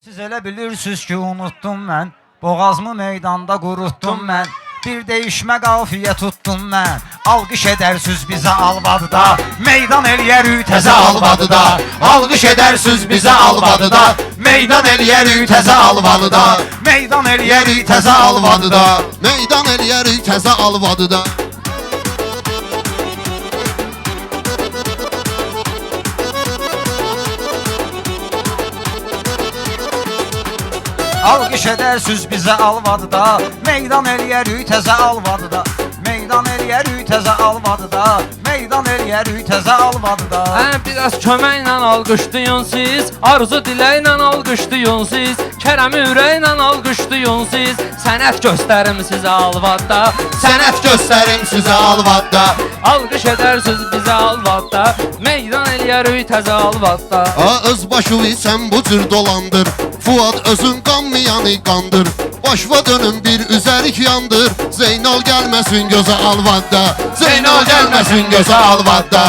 Siz elə bilirsiniz ki, unuttum mən. Boğazımı meydanda qurutdum mən. Bir değişmə qafiyə tutdum mən. Alqış edərsiniz bizə Alvadıda. Meydan eləyərik təzə Alvadıda. Alqış edərsiniz bizə Alvadıda. Meydan eləyərik təzə Alvadıda. Meydan eləyərik təzə Alvadıda. Meydan eləyərik təzə Alvadıda. Alqış edərsiniz bizə Alvadıda. Meydan eləyərik təzə Alvadıda. Meydan eləyərik təzə Alvadıda. Meydan eləyərik təzə Alvadıda. Biraz köməklə alqışlayın siz, arzu diləklə alqışlayın siz, kərəmi ürəklə alqışlayın siz. Sənət göstərim sizə Alvadda. Sənət göstərim sizə Alvadda. Alqış edərsiniz bizə Alvadda. Meydan eləyərik təzə Alvadda. Öz başı sən bu cür dolandır. Fuad özün qanmayanı qandır. Başva dönüm bir üzərik yandır. Zeynal gəlməsin gözə Alvadda. Zeynal gəlməsin gözə Alvadda.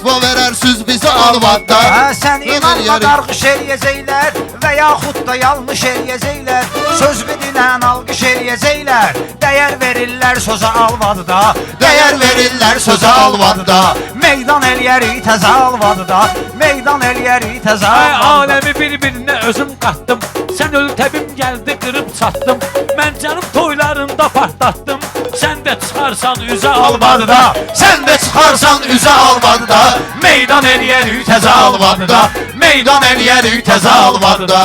Fatva verərsiz bizə Alvadda. Sən imanla qarqış eləyəcəklər və yaxud da yanlış eləyəcəklər. Söz bilən alqış eləyəcəklər. Dəyər verirlər sözə Alvadıda. Dəyər verirlər sözə Alvadıda. Meydan eləyərik təzə Alvadıda. Meydan eləyərik təzə Alvadıda. Aləmi bir-birinə özüm qatdım. Sən öl təbim gəldi qırıb çatdım. Mən canım toylarında partlatdım. Sən də çıxarsan üzə Alvadıda. Sən də çıxarsan üzə Alvadıda. Meydan eləyərik təzə Alvadıda. Meydan eləyərik təzə Alvadıda.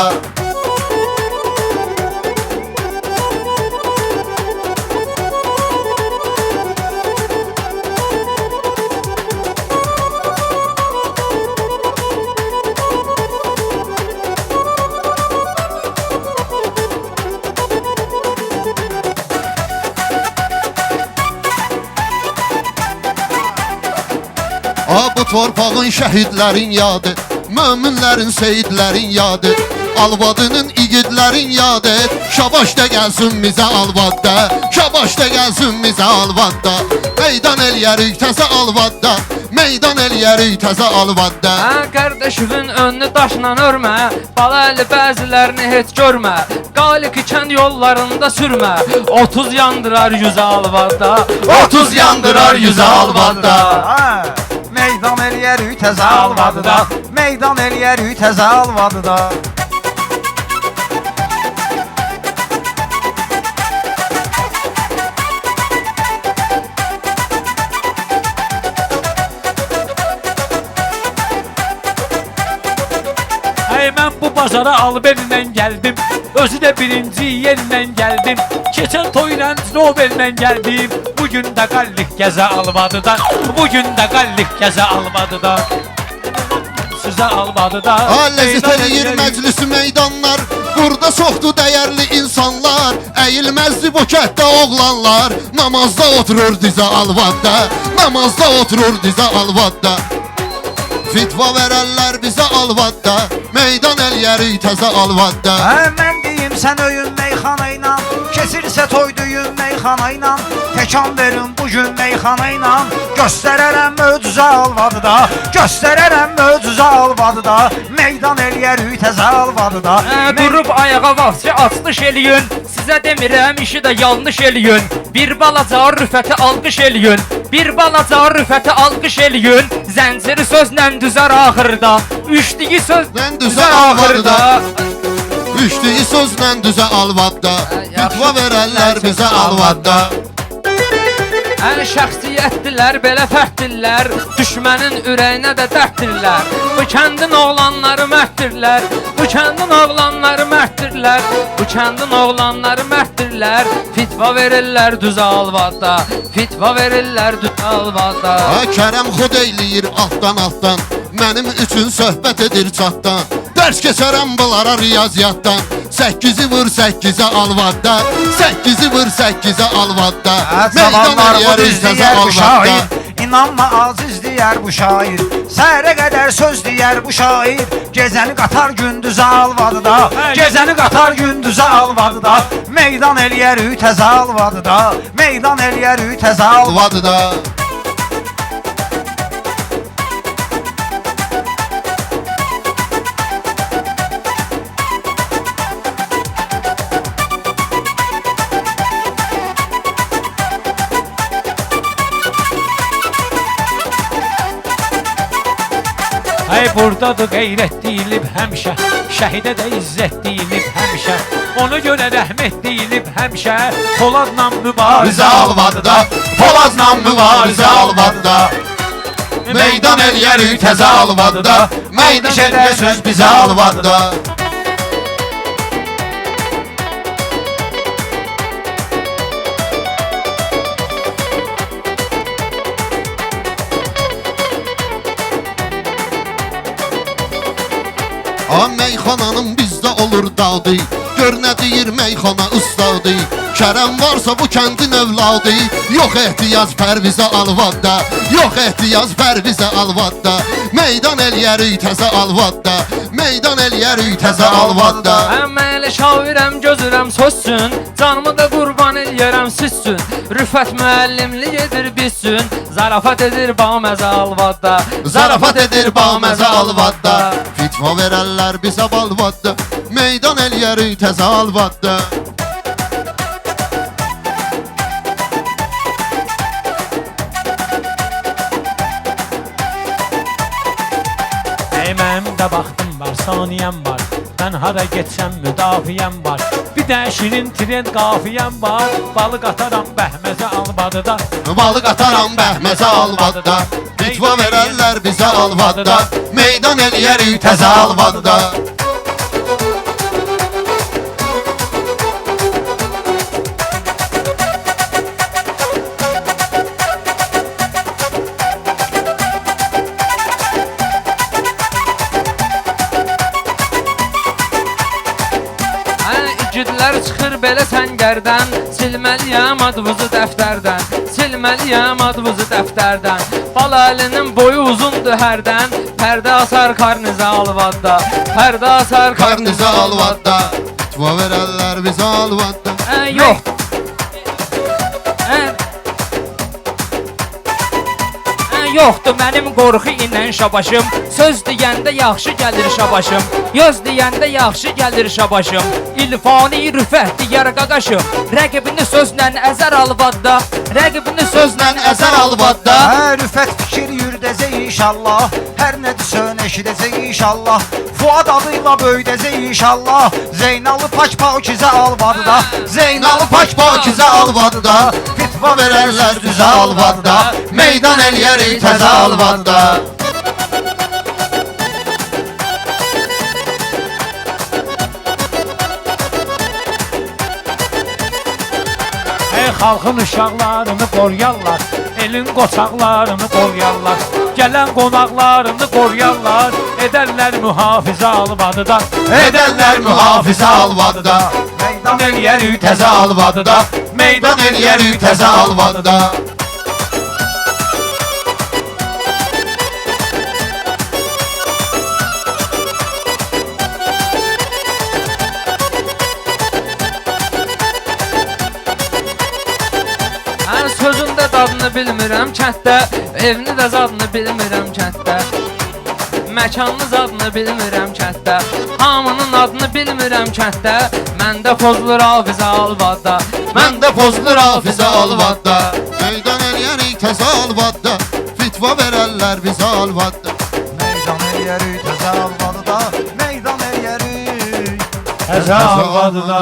Bu torpağın şəhidlərin yadı, möminlərin, seyidlərin yadı. Alvadının igidlərin yadı. Şabaş da gəlsin bizə Alvadda. Şabaş da gəlsin bizə Alvadda. Meydan eləyərik təzə Alvadda. Meydan eləyərik təzə Alvadda. Qardaşının önünü daşla örmə, bala əli bəzilərini heç görmə. Qalik ikən yollarında sürmə, 30 yandırar yüzə Alvadda. 30 yandırar yüzə Alvadıda. Meydan eləyərik təzə Alvadıda. Meydan eləyərik təzə Alvadıda. Mən bu bazara Albenlə gəldim. Özü də birinci yerlə gəldim. Keçən toyla Nobellə gəldim. Bugün də qallik gəzə Alvadıda. Bugün də qallik gəzə Alvadıda. Sizə Alvadıda. Ləzzət eləyir məclisi meydanlar. Burada çoxdur dəyərli insanlar. Əyilməzdi bu kətdə oğlanlar. Namazda oturur dizə Alvadda. Namazda oturur dizə Alvadda. Fitva verərlər bizə Alvadda. Meydan eləyərik təzə Alvadda. Mən deyim sən öyün meyxana ilə. Keçirsə toy düyün meyxana ilə. Təkan verin bugün meyxana ilə. Göstərərəm möcüzə Alvadıda. Göstərərəm möcüzə Alvadıda. Meydan eləyərik təzə Alvadıda. Durub ayağa vaxtca açlış eləyin. Sizə demirəm işi də yanlış eləyin. Bir balaca rüfəti alqış eləyin. Bir balaca rüfəti alqış eləyin. Zənciri sözlə düzər axırda. Üçlüyü sözlə düzər axırda. Üçlüyü sözlə düzə Alvadda. Fitva verərlər bizə Alvadda. Şəxsiyyətdilər, belə fərddirlər. Düşmənin ürəyinə də dərddirlər. Bu kəndin oğlanları mərddirlər. Bu kəndin oğlanları mərddirlər. Bu kəndin oğlanları mərddirlər. Fitva verirlər düzə Alvadda. Fitva verirlər düzə Alvadda. Kərəm xod eyləyir altdan. Mənim üçün söhbət edir çatdan. Dərs keçərəm bunlara riyaziyyatdan. 8-i vur 8-ə Alvadda. 8-i vur 8-ə Alvadda. Zamanlar bu düz deyər bu şair. İnanma aziz deyər bu şair. Səhərə qədər söz deyər bu şair. Gecəni qatar gündüzə Alvadıda. Gecəni qatar gündüzə Alvadıda. Meydan eləyərik təzə Alvadıda. Meydan eləyərik təzə Alvadıda. Ey buradadır qeyrət deyilib həmişə, şəhidə də izzət deyilib həmişə. Ona görə rəhmət deyilib həmişə, Poladla mübarizə Alvadıda, Poladla mübarizə Alvadıda. Meydan eləyərik təzə Alvadıda, meydan edər söz bizə Alvadıda. Meyxananın bizdə olur dadı, gör nə deyir meyxana ustadı. Kərəm varsa bu kəndin övladı, yox ehtiyac Pərvizə Alvadda, yox ehtiyac Pərvizə Alvadda. Meydan eləyərik təzə Alvadda, meydan eləyərik təzə Alvadda. Mən elə şairəm, gözürəm sözsün, canımı da qurban eləyərəm sizsün. Rüfət müəllimlik edir bizsün, zarafat edir baməzə Alvadda, Zarafat edir baməzə Alvadda. Fitva verərlər bizə Alvadda, meydan eləyərik təzə Alvadda. Ey mənim də baxdım var, saniyəm var, mən hara getsəm müdafiyəm var. Bir də şirin trend qafiyəm var, balıq ataram Bəhməzə Alvadıda. Balıq ataram Bəhməzə Alvadda, fitva verərlər bizə Alvadda, meydan eləyərik təzə Alvadda. İgidlər çıxır belə səngərdən, silməliyəm adınızı dəftərdən, silməliyəm adınızı dəftərdən. Bal əlinin boyu uzundur hərdən, pərdə asar karnizə Alvadda, pərdə asar Karnizə karnizə Alvadda, fitva verərlər bizə Alvadda. Yox. Yoxdur mənim qorxu ilə şabaşım, söz deyəndə yaxşı gəlir şabaşım, göz deyəndə yaxşı gəlir şabaşım. İlfani rüfət digər qaqaşım, rəqibini sözlə əzər Alvadda, rəqibini sözlə əzər Alvadda. Rüfət fikir yürüdəcək inşallah, hər nə desən eşidəcək inşallah. Fuad adıyla böyüdəcək inşallah, Zeynalı Paç Pakizə Alvadıda, Zeynalı Paç Pakizə Alvadda, fitva verərlər bizə Alvadda, meydan eləyərik təzə Alvadda. Ey xalqın uşaqlarını qoruyarlar, elin qoçaqlarını qoruyarlar, gələn qonaqlarını qoruyarlar, edərlər mühafizə Alvadıda, Edərlər mühafizə Alvadda, meydan eləyərik təzə Alvadda, meydan eləyərik təzə Alvadda. Sözün də dadını bilmirəm kənddə, evini də zadını bilmirəm kənddə, məkanını zadını bilmirəm kənddə, hamının adını bilmirəm kənddə. Məndə pozulur hafizə Alvadda, Məndə pozulur hafizə Alvadda, meydan eləyərik təzə Alvadda, fitva verərlər bizə Alvadda. meydan eləyərik təzə Alvadıda, meydan eləyərik Təzə Alvadıda.